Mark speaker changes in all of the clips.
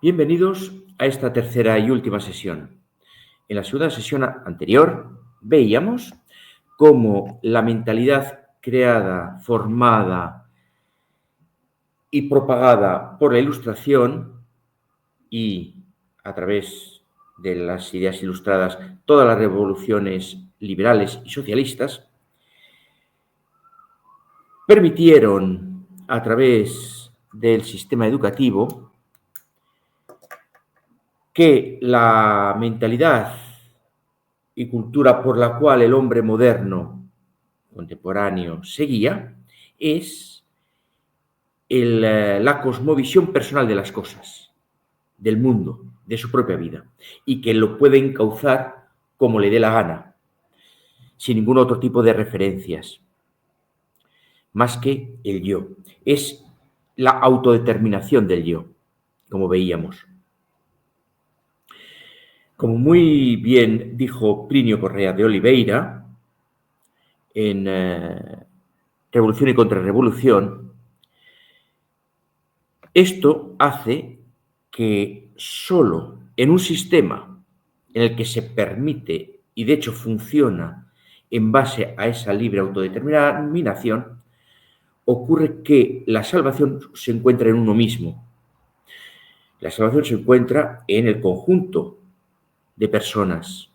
Speaker 1: Bienvenidos a esta tercera y última sesión. En la segunda sesión anterior veíamos cómo la mentalidad creada, formada y propagada por la Ilustración y a través de las ideas ilustradas, todas las revoluciones liberales y socialistas, permitieron a través del sistema educativo que la mentalidad y cultura por la cual el hombre moderno contemporáneo seguía es la cosmovisión personal de las cosas, del mundo, de su propia vida, y que lo puede encauzar como le dé la gana, sin ningún otro tipo de referencias, más que el yo. Es la autodeterminación del yo, como veíamos. Como muy bien dijo Plinio Correa de Oliveira, en Revolución y Contrarrevolución, esto hace que solo en un sistema en el que se permite y de hecho funciona en base a esa libre autodeterminación, ocurre que la salvación se encuentra en uno mismo. La salvación se encuentra en el conjunto de personas,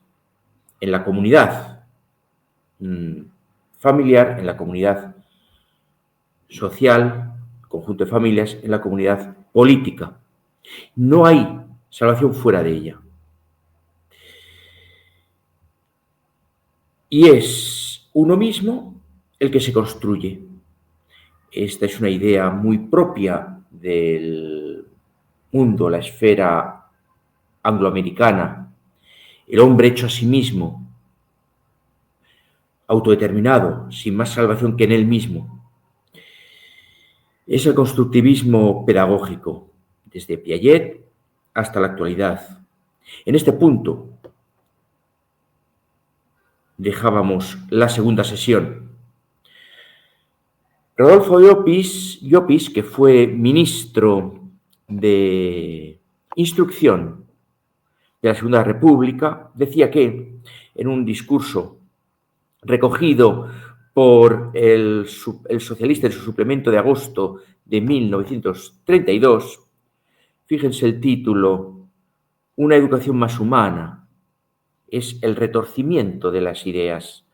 Speaker 1: en la comunidad familiar, en la comunidad social, conjunto de familias, en la comunidad política. No hay salvación fuera de ella. Y es uno mismo el que se construye. Esta es una idea muy propia del mundo, la esfera angloamericana. El hombre hecho a sí mismo, autodeterminado, sin más salvación que en él mismo. Es el constructivismo pedagógico, desde Piaget hasta la actualidad. En este punto dejábamos la segunda sesión. Rodolfo Llopis, que fue ministro de Instrucción de la Segunda República, decía que en un discurso recogido por el Socialista en su suplemento de agosto de 1932, fíjense el título, Una educación más humana, es el retorcimiento de las ideas.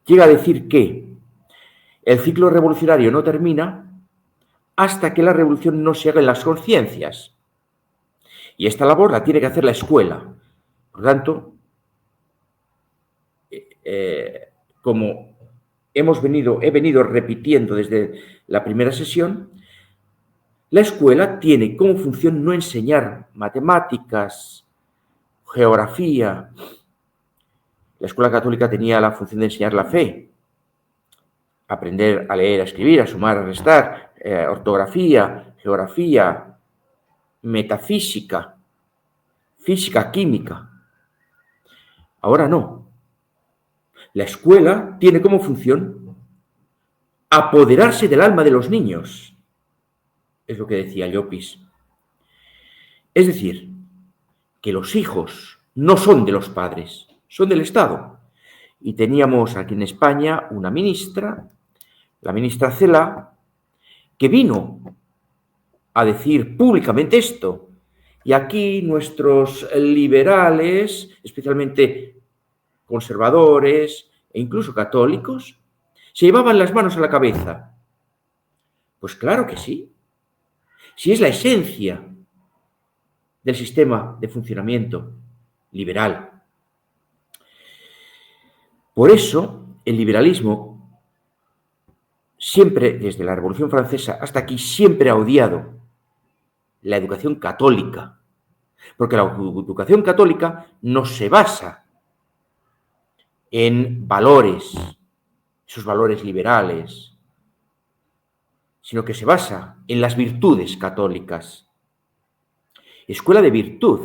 Speaker 1: Llega a decir que el ciclo revolucionario no termina hasta que la revolución no se haga en las conciencias. Y esta labor la tiene que hacer la escuela. Por lo tanto, como he venido repitiendo desde la primera sesión, la escuela tiene como función no enseñar matemáticas, geografía. La escuela católica tenía la función de enseñar la fe, aprender a leer, a escribir, a sumar, a restar, ortografía, geografía, metafísica, física, química. Ahora no. La escuela tiene como función apoderarse del alma de los niños, es lo que decía Llopis. Es decir, que los hijos no son de los padres, son del Estado. Y teníamos aquí en España una ministra, la ministra Celaá, que vino a decir públicamente esto. Y aquí nuestros liberales, especialmente conservadores e incluso católicos, se llevaban las manos a la cabeza. Pues claro que sí. Si es la esencia del sistema de funcionamiento liberal. Por eso, el liberalismo, siempre, desde la Revolución Francesa hasta aquí, siempre ha odiado la educación católica. Porque la educación católica no se basa en valores, esos valores liberales, sino que se basa en las virtudes católicas. Escuela de virtud.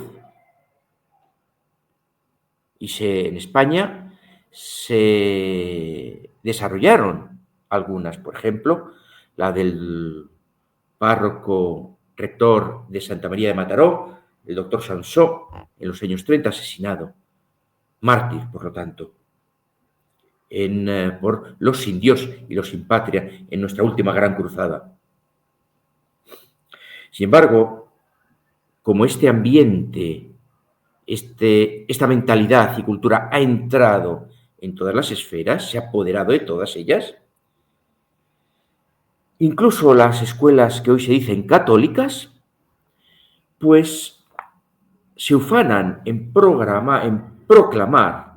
Speaker 1: Y en España se desarrollaron algunas, por ejemplo, la del párroco rector de Santa María de Mataró, el doctor Sansó, en los años 30, asesinado, mártir, por lo tanto, por los sin Dios y los sin patria en nuestra última gran cruzada. Sin embargo, como este ambiente, esta mentalidad y cultura ha entrado en todas las esferas, se ha apoderado de todas ellas, incluso las escuelas que hoy se dicen católicas, pues se ufanan en proclamar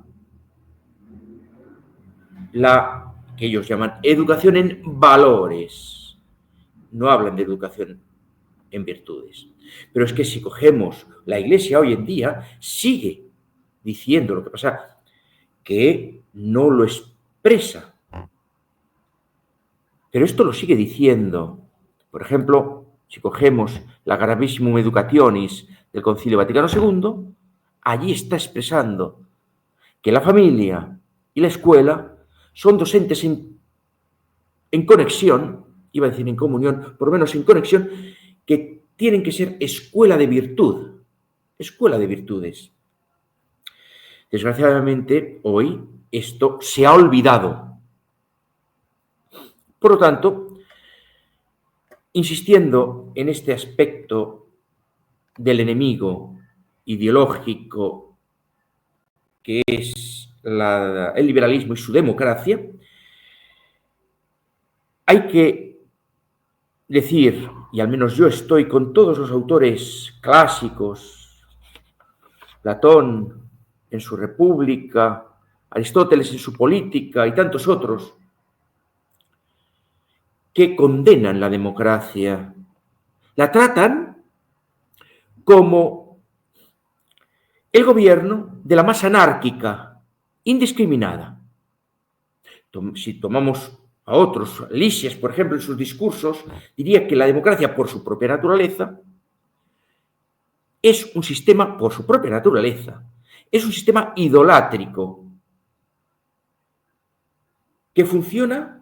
Speaker 1: la que ellos llaman educación en valores. No hablan de educación en virtudes. Pero es que si cogemos la Iglesia hoy en día, sigue diciendo, lo que pasa que no lo expresa. Pero esto lo sigue diciendo. Por ejemplo, si cogemos la Gravissima Educationis del Concilio Vaticano II, allí está expresando que la familia y la escuela son dos entes en conexión, iba a decir en comunión, por lo menos en conexión, que tienen que ser escuela de virtud, escuela de virtudes. Desgraciadamente, hoy esto se ha olvidado. Por lo tanto, insistiendo en este aspecto del enemigo ideológico que es el liberalismo y su democracia, hay que decir, y al menos yo estoy con todos los autores clásicos, Platón en su República, Aristóteles en su Política y tantos otros, que condenan la democracia, la tratan como el gobierno de la masa anárquica, indiscriminada. Si tomamos a otros, Lisias, por ejemplo, en sus discursos, diría que la democracia, por su propia naturaleza, es un sistema, por su propia naturaleza, es un sistema idolátrico que funciona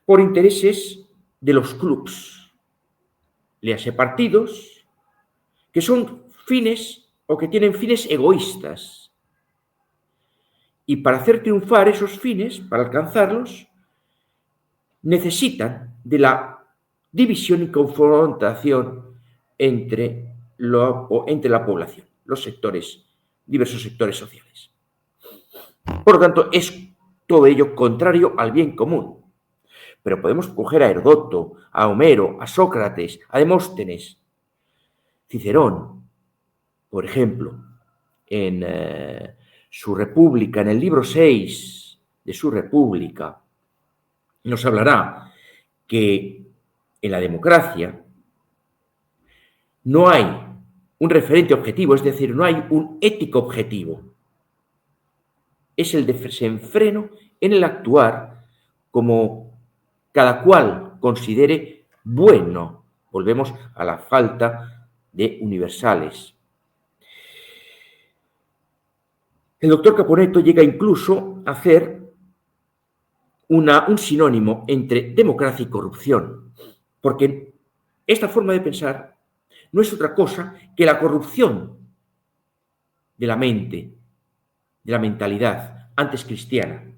Speaker 1: por intereses de los clubs, léase partidos, que son fines o que tienen fines egoístas. Y para hacer triunfar esos fines, para alcanzarlos, necesitan de la división y confrontación entre la población, los sectores, diversos sectores sociales. Por lo tanto, es todo ello contrario al bien común. Pero podemos coger a Heródoto, a Homero, a Sócrates, a Demóstenes, Cicerón, por ejemplo, en su República, en el libro 6 de su República, nos hablará que en la democracia no hay un referente objetivo, es decir, no hay un ético objetivo. Es el desenfreno en el actuar como cada cual considere bueno. Volvemos a la falta de universales. El doctor Caponetto llega incluso a hacer un sinónimo entre democracia y corrupción, porque esta forma de pensar no es otra cosa que la corrupción de la mente, de la mentalidad antes cristiana,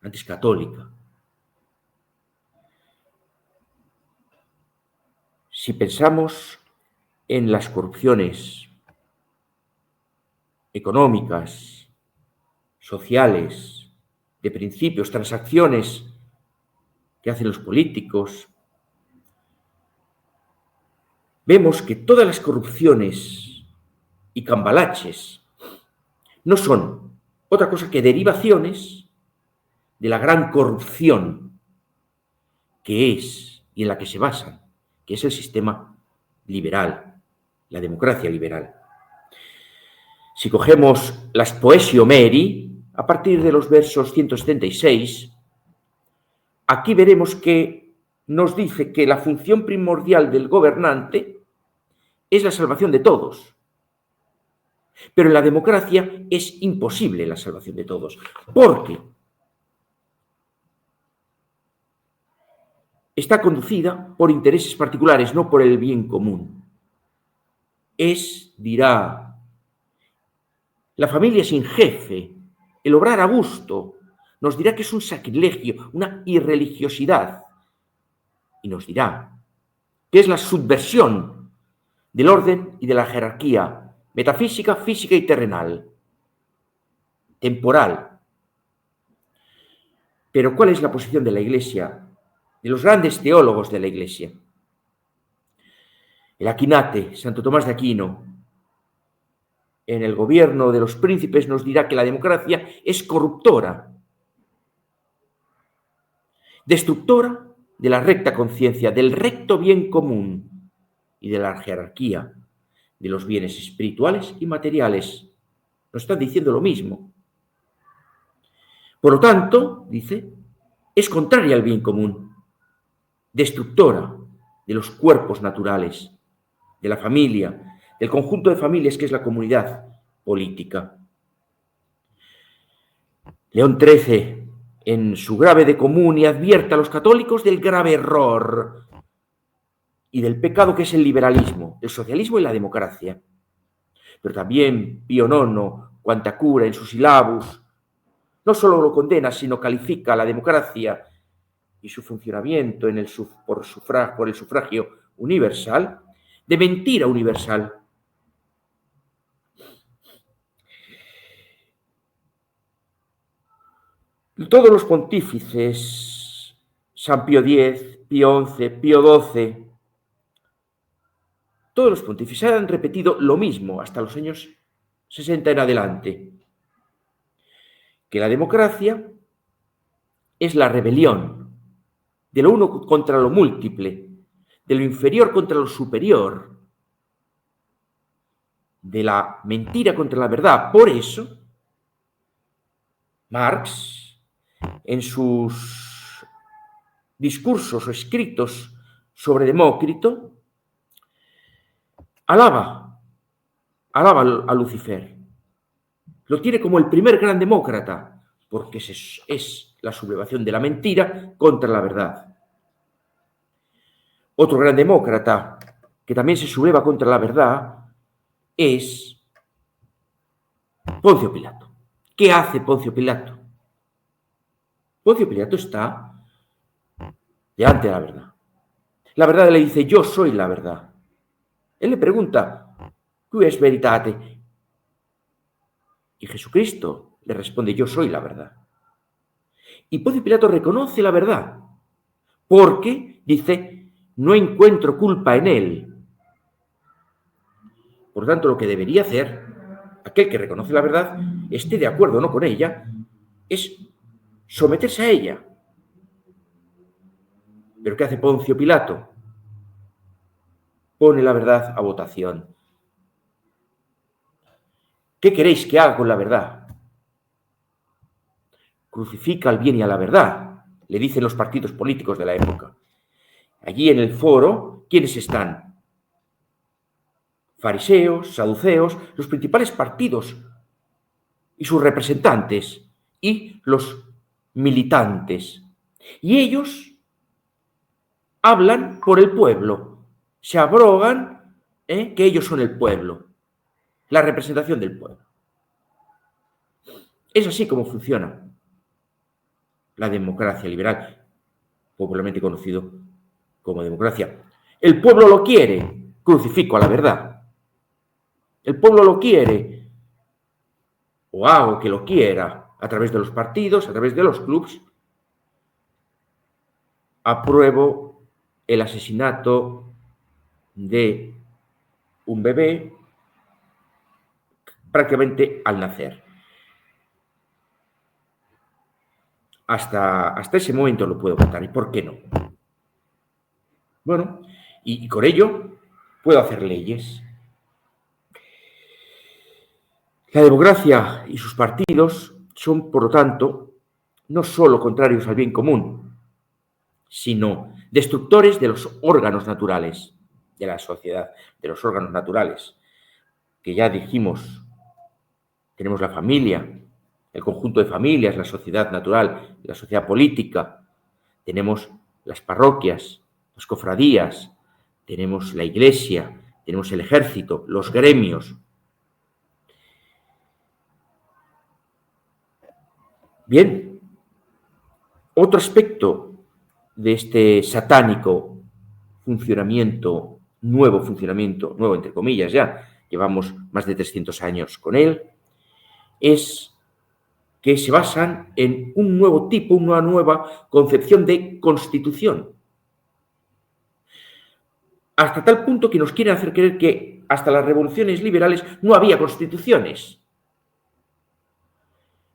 Speaker 1: antes católica. Si pensamos en las corrupciones económicas, sociales, de principios, transacciones que hacen los políticos, vemos que todas las corrupciones y cambalaches no son otra cosa que derivaciones de la gran corrupción que es y en la que se basan, que es el sistema liberal, la democracia liberal. Si cogemos las Poesio Homeri, a partir de los versos 176, aquí veremos que nos dice que la función primordial del gobernante es la salvación de todos. Pero en la democracia es imposible la salvación de todos. ¿Por qué? está conducida por intereses particulares, no por el bien común. Dirá, la familia sin jefe, el obrar a gusto, nos dirá que es un sacrilegio, una irreligiosidad. Y nos dirá que es la subversión del orden y de la jerarquía metafísica, física y terrenal, temporal. Pero ¿cuál es la posición de la Iglesia, de los grandes teólogos de la Iglesia? El Aquinate, Santo Tomás de Aquino, en el gobierno de los príncipes nos dirá que la democracia es corruptora, destructora de la recta conciencia, del recto bien común y de la jerarquía de los bienes espirituales y materiales. Nos están diciendo lo mismo. Por lo tanto, dice, es contraria al bien común, destructora de los cuerpos naturales, de la familia, del conjunto de familias que es la comunidad política. León XIII, en su grave de común, y advierte a los católicos del grave error y del pecado que es el liberalismo, el socialismo y la democracia. Pero también Pío IX, Quantacura, en su Syllabus, no solo lo condena, sino califica a la democracia y su funcionamiento por el sufragio universal de mentira universal. Todos los pontífices, San Pío X, Pío XI, Pío XII, todos los pontífices han repetido lo mismo hasta los años 60 en adelante, que la democracia es la rebelión de lo uno contra lo múltiple, de lo inferior contra lo superior, de la mentira contra la verdad. Por eso, Marx, en sus discursos o escritos sobre Demócrito, alaba a Lucifer. Lo tiene como el primer gran demócrata, porque es la sublevación de la mentira contra la verdad. Otro gran demócrata que también se subleva contra la verdad es Poncio Pilato. ¿Qué hace Poncio Pilato? Poncio Pilato está delante de la verdad. La verdad le dice, yo soy la verdad. Él le pregunta, ¿qué es veritate? Y Jesucristo le responde, yo soy la verdad. Y Poncio Pilato reconoce la verdad, porque dice, no encuentro culpa en él. Por lo tanto, lo que debería hacer aquel que reconoce la verdad, esté de acuerdo o no con ella, es someterse a ella. ¿Pero qué hace Poncio Pilato? Pone la verdad a votación. ¿Qué queréis que haga con la verdad? Crucifica al bien y a la verdad, le dicen los partidos políticos de la época. Allí en el foro, ¿quiénes están? Fariseos, saduceos, los principales partidos y sus representantes y los militantes. Y ellos hablan por el pueblo, se abrogan que ellos son el pueblo, la representación del pueblo. Es así como funciona la democracia liberal, popularmente conocido como democracia. El pueblo lo quiere, crucifico a la verdad. El pueblo lo quiere, o hago que lo quiera, a través de los partidos, a través de los clubs. Apruebo el asesinato de un bebé prácticamente al nacer. Hasta ese momento lo puedo votar. ¿Y por qué no? Bueno, y con ello puedo hacer leyes. La democracia y sus partidos son, por lo tanto, no solo contrarios al bien común, sino destructores de los órganos naturales de la sociedad, de los órganos naturales, que ya dijimos, tenemos la familia, el conjunto de familias, la sociedad natural, la sociedad política, tenemos las parroquias, las cofradías, tenemos la iglesia, tenemos el ejército, los gremios. Bien, otro aspecto de este satánico funcionamiento, nuevo entre comillas ya, llevamos más de 300 años con él, es que se basan en un nuevo tipo, una nueva concepción de constitución. Hasta tal punto que nos quieren hacer creer que hasta las revoluciones liberales no había constituciones.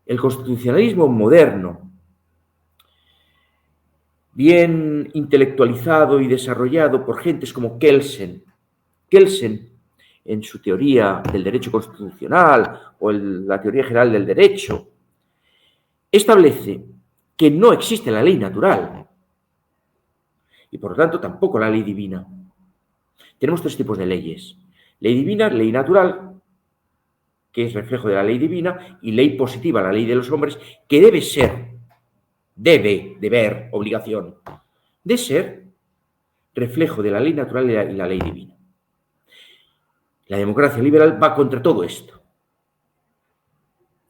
Speaker 1: El constitucionalismo moderno, bien intelectualizado y desarrollado por gentes como Kelsen, en su teoría del derecho constitucional o la teoría general del derecho, establece que no existe la ley natural y, por lo tanto, tampoco la ley divina. Tenemos tres tipos de leyes: ley divina, ley natural, que es reflejo de la ley divina, y ley positiva, la ley de los hombres, que deber, obligación, de ser reflejo de la ley natural y la ley divina. La democracia liberal va contra todo esto.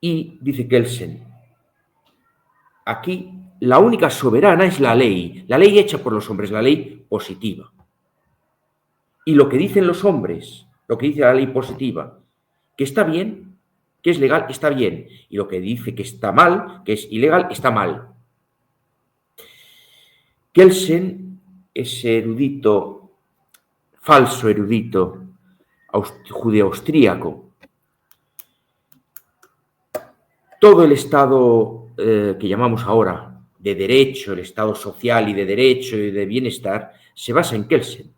Speaker 1: Y, dice Kelsen, aquí la única soberana es la ley hecha por los hombres, la ley positiva. Y lo que dicen los hombres, lo que dice la ley positiva, que está bien, que es legal, está bien. Y lo que dice que está mal, que es ilegal, está mal. Kelsen, ese erudito, falso erudito judeo-austríaco, todo el Estado que llamamos ahora de derecho, el Estado social y de derecho y de bienestar, se basa en Kelsen.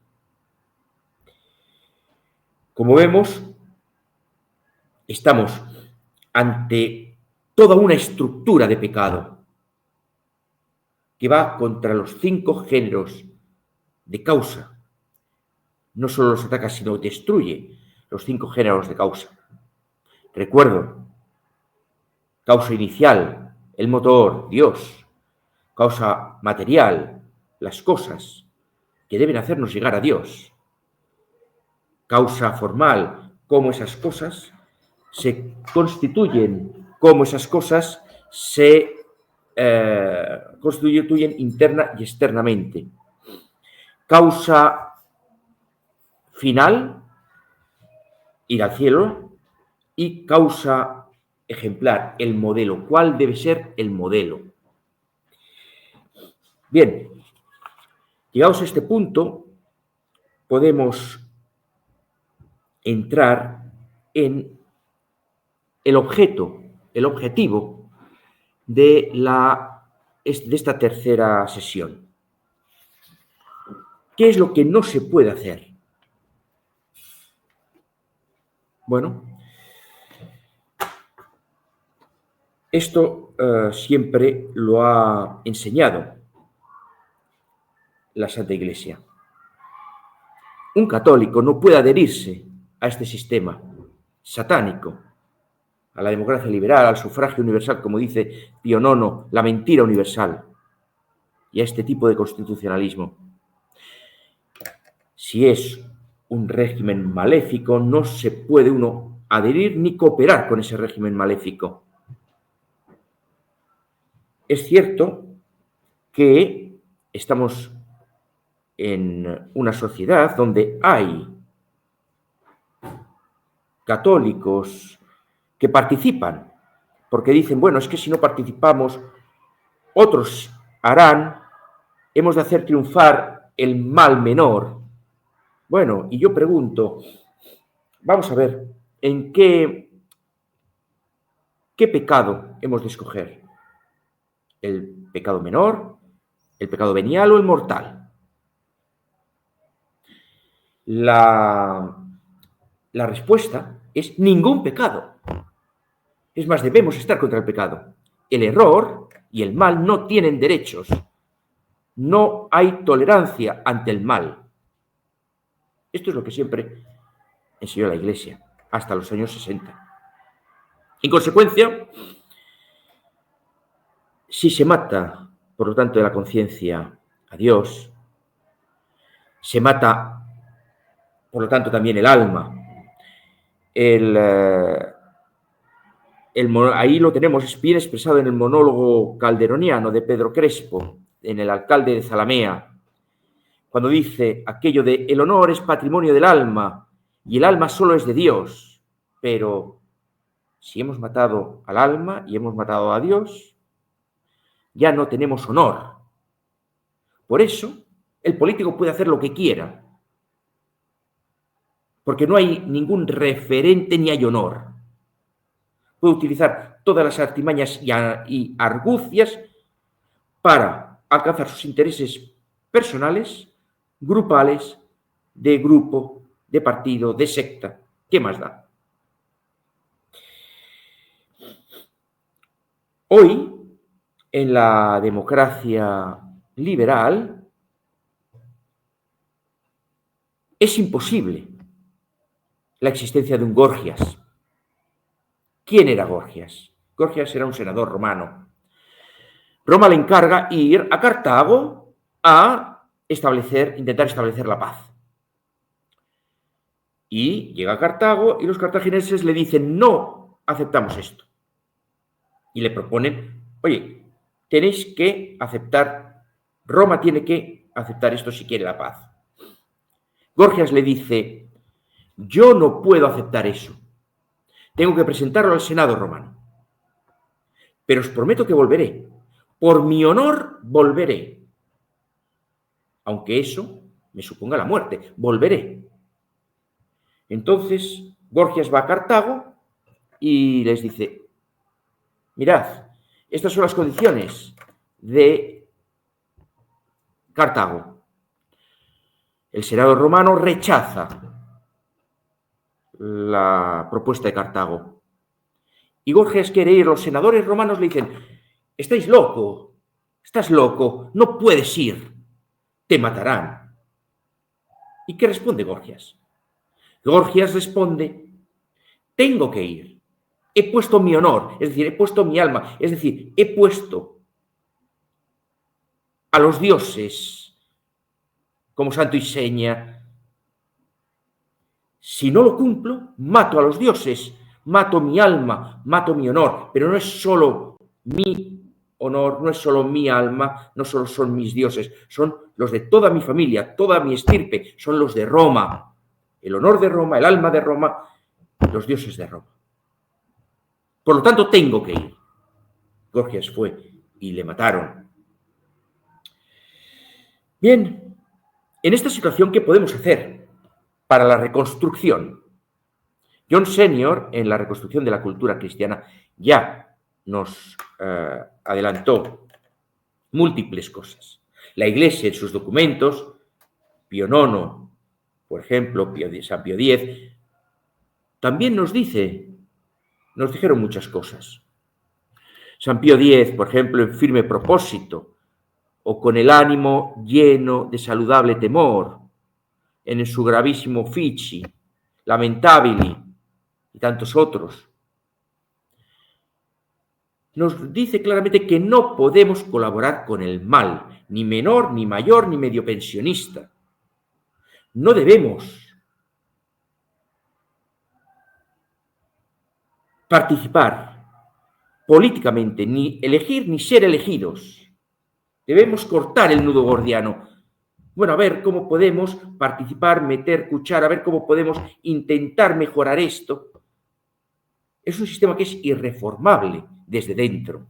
Speaker 1: Como vemos, estamos ante toda una estructura de pecado que va contra los 5 géneros de causa. No solo los ataca, sino destruye los 5 géneros de causa. Recuerdo, causa inicial, el motor, Dios. Causa material, las cosas que deben hacernos llegar a Dios. Causa formal, cómo esas cosas se constituyen, cómo esas cosas se constituyen interna y externamente. Causa final, ir al cielo, y causa ejemplar, el modelo. ¿Cuál debe ser el modelo? Bien, llegados a este punto, podemos entrar en el objetivo de esta tercera sesión. ¿Qué es lo que no se puede hacer? Bueno, esto siempre lo ha enseñado la Santa Iglesia. Un católico no puede adherirse a este sistema satánico, a la democracia liberal, al sufragio universal, como dice Pío IX, la mentira universal, y a este tipo de constitucionalismo. Si es un régimen maléfico, no se puede uno adherir ni cooperar con ese régimen maléfico. Es cierto que estamos en una sociedad donde hay católicos que participan, porque dicen, bueno, es que si no participamos, otros harán, hemos de hacer triunfar el mal menor. Bueno, y yo pregunto, vamos a ver, ¿en qué pecado hemos de escoger? ¿El pecado menor, el pecado venial o el mortal? La respuesta es ningún pecado. Es más, debemos estar contra el pecado. El error y el mal no tienen derechos. No hay tolerancia ante el mal. Esto es lo que siempre enseñó la Iglesia, hasta los años 60. En consecuencia, si se mata, por lo tanto, de la conciencia a Dios, se mata, por lo tanto, también el alma. Ahí lo tenemos bien expresado en el monólogo calderoniano de Pedro Crespo, en El alcalde de Zalamea, cuando dice aquello de el honor es patrimonio del alma y el alma solo es de Dios, pero si hemos matado al alma y hemos matado a Dios, ya no tenemos honor. Por eso, el político puede hacer lo que quiera, porque no hay ningún referente ni hay honor. Puede utilizar todas las artimañas y argucias para alcanzar sus intereses personales, grupales, de grupo, de partido, de secta. ¿Qué más da? Hoy, en la democracia liberal, es imposible la existencia de un Gorgias. ¿Quién era Gorgias? Gorgias era un senador romano. Roma le encarga ir a Cartago a intentar establecer la paz. Y llega a Cartago y los cartagineses le dicen, no aceptamos esto. Y le proponen, oye, tenéis que aceptar, Roma tiene que aceptar esto si quiere la paz. Gorgias le dice, yo no puedo aceptar eso. Tengo que presentarlo al Senado romano. Pero os prometo que volveré. Por mi honor, volveré. Aunque eso me suponga la muerte, volveré. Entonces, Gorgias va a Cartago y les dice, mirad, estas son las condiciones de Cartago. El Senado romano rechaza la propuesta de Cartago. Y Gorgias quiere ir, los senadores romanos le dicen, estáis loco, estás loco, no puedes ir, te matarán. ¿Y qué responde Gorgias? Gorgias responde, tengo que ir, he puesto mi honor, es decir, he puesto mi alma, es decir, he puesto a los dioses como santo y seña. Si no lo cumplo, mato a los dioses, mato mi alma, mato mi honor, pero no es solo mi honor, no es solo mi alma, no solo son mis dioses, son los de toda mi familia, toda mi estirpe, son los de Roma, el honor de Roma, el alma de Roma, los dioses de Roma. Por lo tanto, tengo que ir. Gorgias fue y le mataron. Bien, en esta situación, ¿qué podemos hacer para la reconstrucción? John Senior, en la reconstrucción de la cultura cristiana, ya nos adelantó múltiples cosas. La Iglesia, en sus documentos, Pío IX, por ejemplo, San Pío X, también nos dijeron muchas cosas. San Pío X, por ejemplo, en Firme Propósito, o con el ánimo lleno de saludable temor, en su gravísimo Fici, Lamentabili, y tantos otros, nos dice claramente que no podemos colaborar con el mal, ni menor, ni mayor, ni medio pensionista. No debemos participar políticamente, ni elegir ni ser elegidos. Debemos cortar el nudo gordiano. Bueno, a ver cómo podemos participar, meter cuchara, a ver cómo podemos intentar mejorar esto. Es un sistema que es irreformable desde dentro.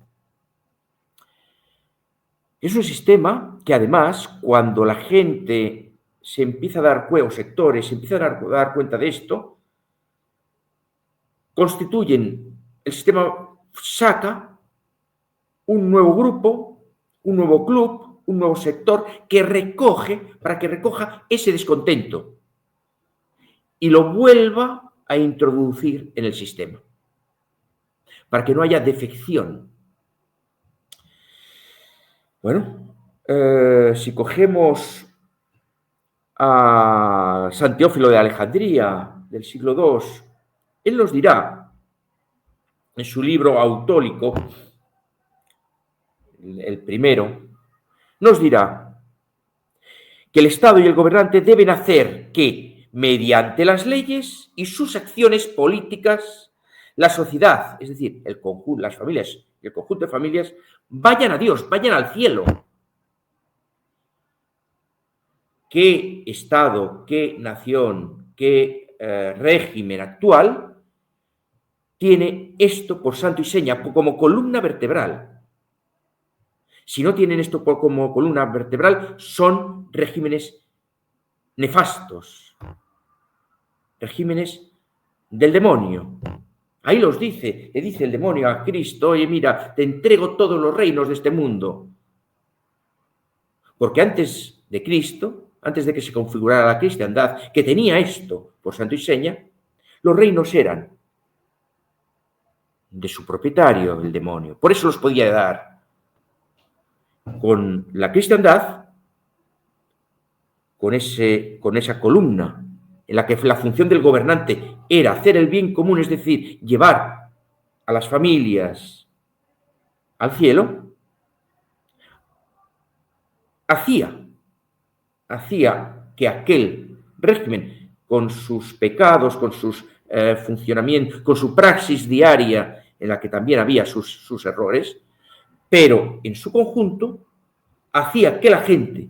Speaker 1: Es un sistema que además, cuando la gente se empieza a dar cuenta, o sectores se empiezan a dar cuenta de esto, constituyen, el sistema saca un nuevo grupo, un nuevo club, un nuevo sector para que recoja ese descontento y lo vuelva a introducir en el sistema, para que no haya defección. Bueno, si cogemos a San Teófilo de Alejandría del siglo II, él nos dirá en su libro Autólico, el primero, nos dirá que el Estado y el gobernante deben hacer que, mediante las leyes y sus acciones políticas, la sociedad, es decir, las familias y el conjunto de familias, vayan a Dios, vayan al cielo. ¿Qué Estado, qué nación, qué régimen actual tiene esto por santo y seña, como columna vertebral? Si no tienen esto como columna vertebral, son regímenes nefastos, regímenes del demonio. Ahí los dice, le dice el demonio a Cristo: oye, mira, te entrego todos los reinos de este mundo. Porque antes de Cristo, antes de que se configurara la cristiandad, que tenía esto por santo y seña, los reinos eran de su propietario, el demonio. Por eso los podía dar. Con la cristiandad, con esa columna en la que la función del gobernante era hacer el bien común, es decir, llevar a las familias al cielo, hacía que aquel régimen, con sus pecados, con sus funcionamientos, con su praxis diaria, en la que también había sus errores, pero en su conjunto hacía que la gente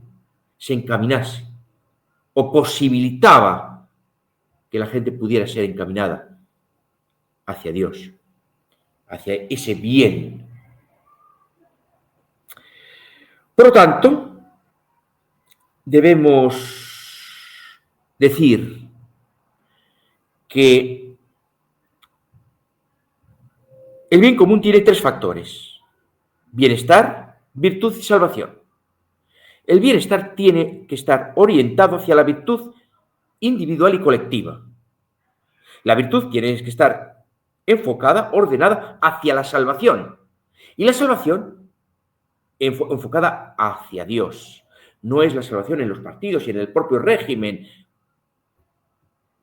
Speaker 1: se encaminase o posibilitaba que la gente pudiera ser encaminada hacia Dios, hacia ese bien. Por lo tanto, debemos decir que el bien común tiene tres factores: bienestar, virtud y salvación. El bienestar tiene que estar orientado hacia la virtud individual y colectiva. La virtud tiene que estar enfocada, ordenada hacia la salvación. Y la salvación enfocada hacia Dios. No es la salvación en los partidos y en el propio régimen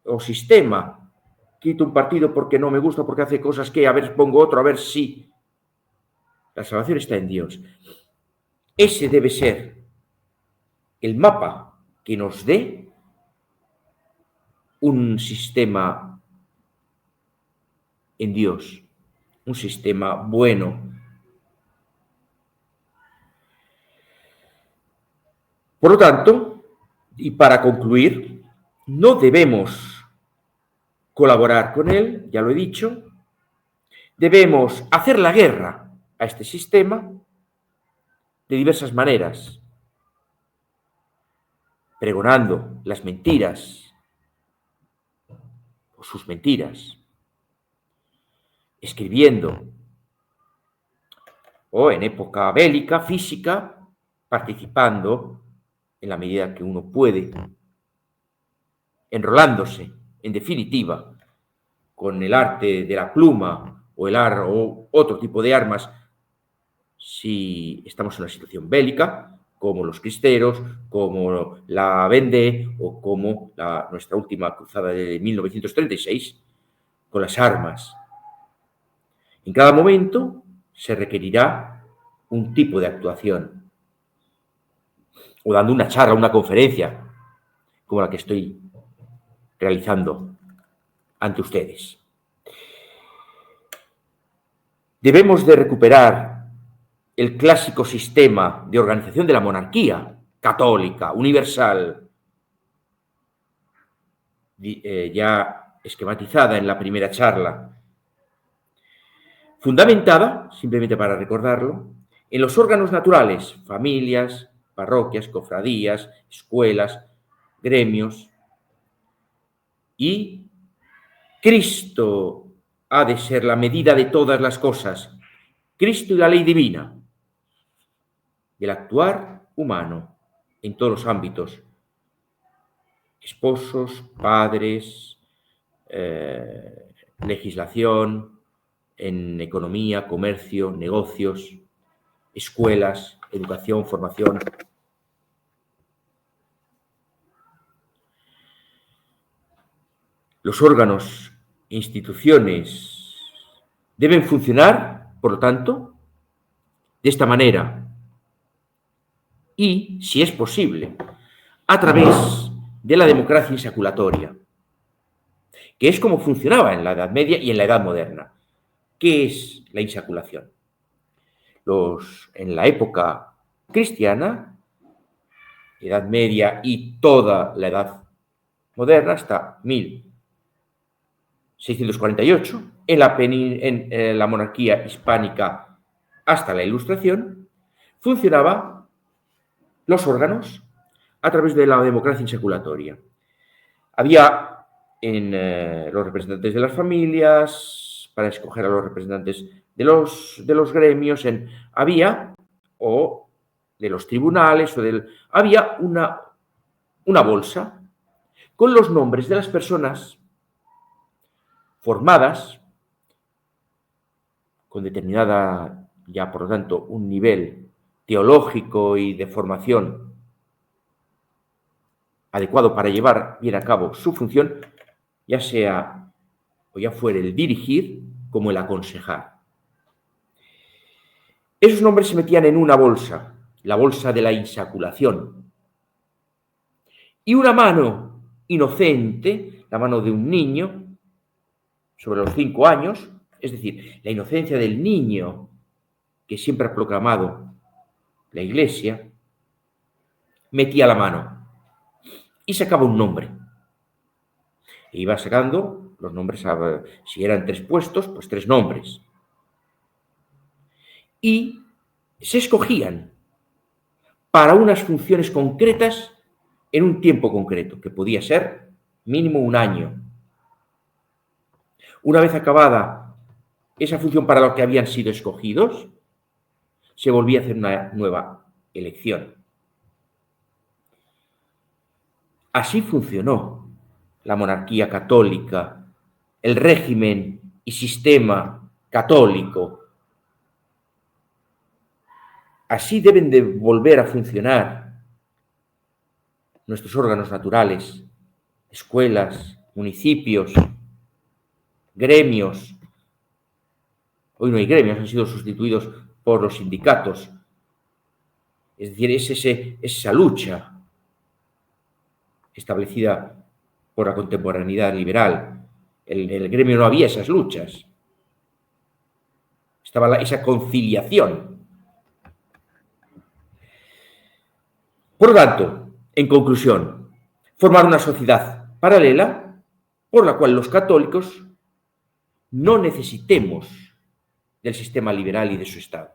Speaker 1: o sistema. Quito un partido porque no me gusta, porque hace cosas que, a ver, pongo otro, a ver si. La salvación está en Dios. Ese debe ser el mapa que nos dé un sistema en Dios, un sistema bueno. Por lo tanto, y para concluir, no debemos colaborar con él, ya lo he dicho, debemos hacer la guerra a este sistema de diversas maneras, pregonando las mentiras o sus mentiras, escribiendo, o en época bélica, física, participando en la medida que uno puede, enrolándose, en definitiva, con el arte de la pluma o otro tipo de armas, si estamos en una situación bélica, como los cristeros, como la Vendée o como nuestra última cruzada de 1936, con las armas. En cada momento se requerirá un tipo de actuación, o dando una charla, una conferencia, como la que estoy realizando ante ustedes. Debemos de recuperar el clásico sistema de organización de la monarquía católica, universal, ya esquematizada en la primera charla, fundamentada, simplemente para recordarlo, en los órganos naturales: familias, parroquias, cofradías, escuelas, gremios. Y Cristo ha de ser la medida de todas las cosas. Cristo y la ley divina del actuar humano en todos los ámbitos: esposos, padres, legislación, en economía, comercio, negocios, escuelas, educación, formación. Los órganos, instituciones deben funcionar, por lo tanto, de esta manera. Y, si es posible, a través de la democracia insaculatoria, que es como funcionaba en la Edad Media y en la Edad Moderna. ¿Qué es la insaculación? En la época cristiana, Edad Media y toda la Edad Moderna, hasta 1648, en la monarquía hispánica hasta la Ilustración, funcionaban los órganos a través de la democracia insaculatoria. Había los representantes de las familias, para escoger a los representantes de los gremios, o de los tribunales, había una bolsa con los nombres de las personas formadas con determinada, ya por lo tanto, un nivel teológico y de formación adecuado para llevar bien a cabo su función, ya sea o ya fuera el dirigir como el aconsejar. Esos nombres se metían en una bolsa, la bolsa de la insaculación. Y una mano inocente, la mano de un niño, sobre los 5 años, es decir, la inocencia del niño que siempre ha proclamado la Iglesia, metía la mano y sacaba un nombre. E iba sacando los nombres, si eran 3 puestos, pues 3 nombres. Y se escogían para unas funciones concretas en un tiempo concreto, que podía ser mínimo 1 año. Una vez acabada esa función para la que habían sido escogidos, se volvía a hacer una nueva elección. Así funcionó la monarquía católica, el régimen y sistema católico. Así deben de volver a funcionar nuestros órganos naturales, escuelas, municipios, gremios. Hoy no hay gremios, han sido sustituidos por los sindicatos. Es decir, es esa lucha establecida por la contemporaneidad liberal. En el gremio no había esas luchas. Estaba esa conciliación. Por lo tanto, en conclusión, formar una sociedad paralela por la cual los católicos no necesitemos del sistema liberal y de su Estado.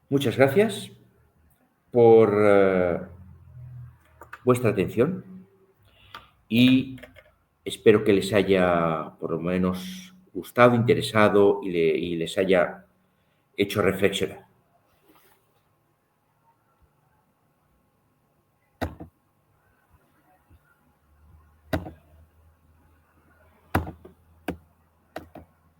Speaker 1: Muchas gracias por vuestra atención y espero que les haya por lo menos gustado, interesado y les haya hecho reflexionar.